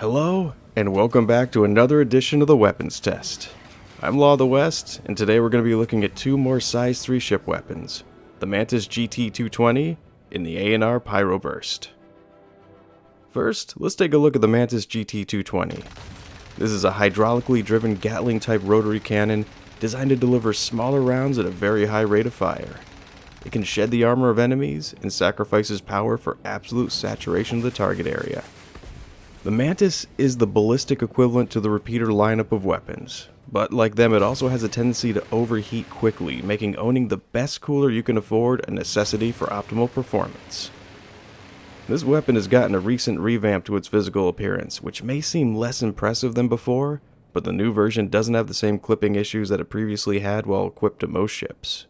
Hello, and welcome back to another edition of the Weapons Test. I'm Law of the West, and today we're going to be looking at two more Size 3 ship weapons, the Mantis GT-220 and the A&R PyroBurst. First, let's take a look at the Mantis GT-220. This is a hydraulically driven Gatling-type rotary cannon designed to deliver smaller rounds at a very high rate of fire. It can shed the armor of enemies and sacrifices power for absolute saturation of the target area. The Mantis is the ballistic equivalent to the repeater lineup of weapons, but like them it also has a tendency to overheat quickly, making owning the best cooler you can afford a necessity for optimal performance. This weapon has gotten a recent revamp to its physical appearance, which may seem less impressive than before, but the new version doesn't have the same clipping issues that it previously had while equipped to most ships.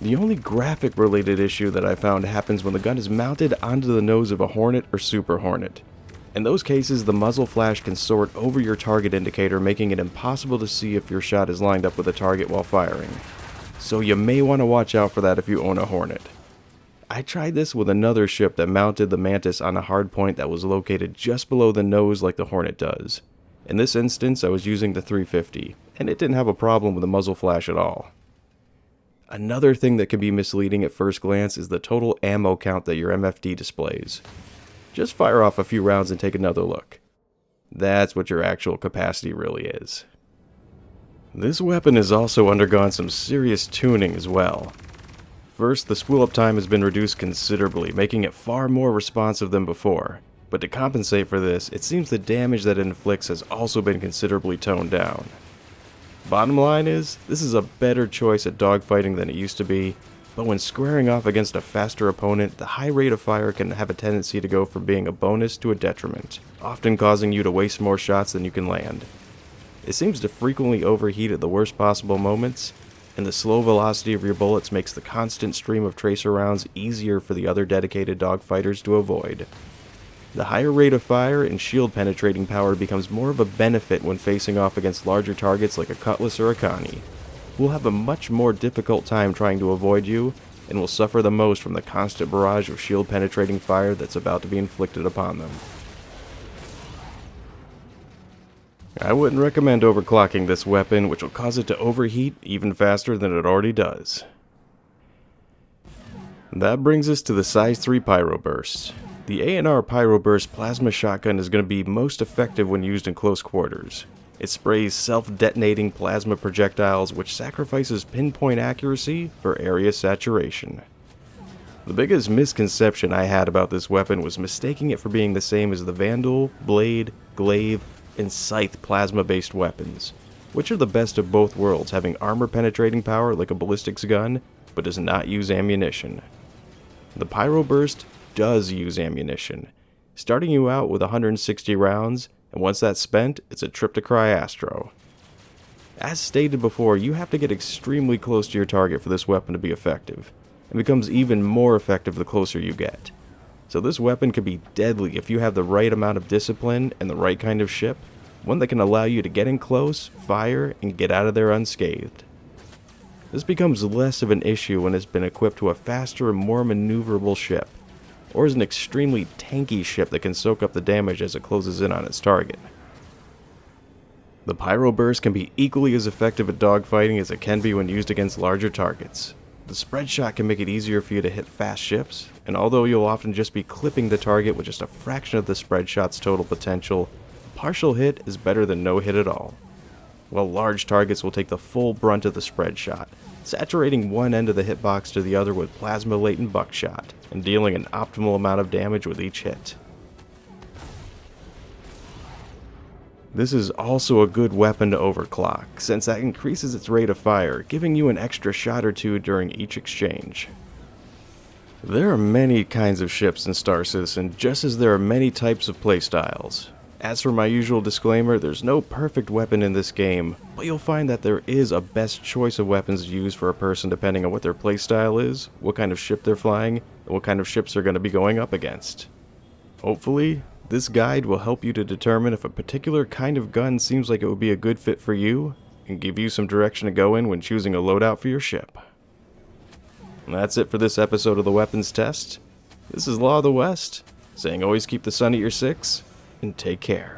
The only graphic related issue that I found happens when the gun is mounted onto the nose of a Hornet or Super Hornet. In those cases, the muzzle flash can soar over your target indicator, making it impossible to see if your shot is lined up with a target while firing. So you may want to watch out for that if you own a Hornet. I tried this with another ship that mounted the Mantis on a hardpoint that was located just below the nose like the Hornet does. In this instance, I was using the 350, and it didn't have a problem with the muzzle flash at all. Another thing that can be misleading at first glance is the total ammo count that your MFD displays. Just fire off a few rounds and take another look. That's what your actual capacity really is. This weapon has also undergone some serious tuning as well. First, the spool up time has been reduced considerably, making it far more responsive than before. But to compensate for this, it seems the damage that it inflicts has also been considerably toned down. Bottom line is, this is a better choice at dogfighting than it used to be, but when squaring off against a faster opponent, the high rate of fire can have a tendency to go from being a bonus to a detriment, often causing you to waste more shots than you can land. It seems to frequently overheat at the worst possible moments, and the slow velocity of your bullets makes the constant stream of tracer rounds easier for the other dedicated dogfighters to avoid. The higher rate of fire and shield penetrating power becomes more of a benefit when facing off against larger targets like a Cutlass or a Connie, who will have a much more difficult time trying to avoid you and will suffer the most from the constant barrage of shield penetrating fire that's about to be inflicted upon them. I wouldn't recommend overclocking this weapon, which will cause it to overheat even faster than it already does. That brings us to the Size 3 PyroBurst. The A&R PyroBurst plasma shotgun is going to be most effective when used in close quarters. It sprays self-detonating plasma projectiles, which sacrifices pinpoint accuracy for area saturation. The biggest misconception I had about this weapon was mistaking it for being the same as the Vandal, Blade, Glaive, and Scythe plasma-based weapons, which are the best of both worlds, having armor-penetrating power like a ballistics gun, but does not use ammunition. The PyroBurst does use ammunition, starting you out with 160 rounds, and once that's spent, it's a trip to Cryastro. As stated before, you have to get extremely close to your target for this weapon to be effective, and becomes even more effective the closer you get. So this weapon can be deadly if you have the right amount of discipline and the right kind of ship, one that can allow you to get in close, fire, and get out of there unscathed. This becomes less of an issue when it's been equipped to a faster and more maneuverable ship, or is an extremely tanky ship that can soak up the damage as it closes in on its target. The PyroBurst can be equally as effective at dogfighting as it can be when used against larger targets. The spread shot can make it easier for you to hit fast ships, and although you'll often just be clipping the target with just a fraction of the spread shot's total potential, a partial hit is better than no hit at all. While large targets will take the full brunt of the spread shot, saturating one end of the hitbox to the other with plasma-latent buckshot, and dealing an optimal amount of damage with each hit. This is also a good weapon to overclock, since that increases its rate of fire, giving you an extra shot or two during each exchange. There are many kinds of ships in Star Citizen, just as there are many types of playstyles. As for my usual disclaimer, there's no perfect weapon in this game, but you'll find that there is a best choice of weapons to use for a person depending on what their playstyle is, what kind of ship they're flying, and what kind of ships they're going to be going up against. Hopefully, this guide will help you to determine if a particular kind of gun seems like it would be a good fit for you, and give you some direction to go in when choosing a loadout for your ship. And that's it for this episode of the Weapons Test. This is Law of the West, saying always keep the sun at your 6, and take care.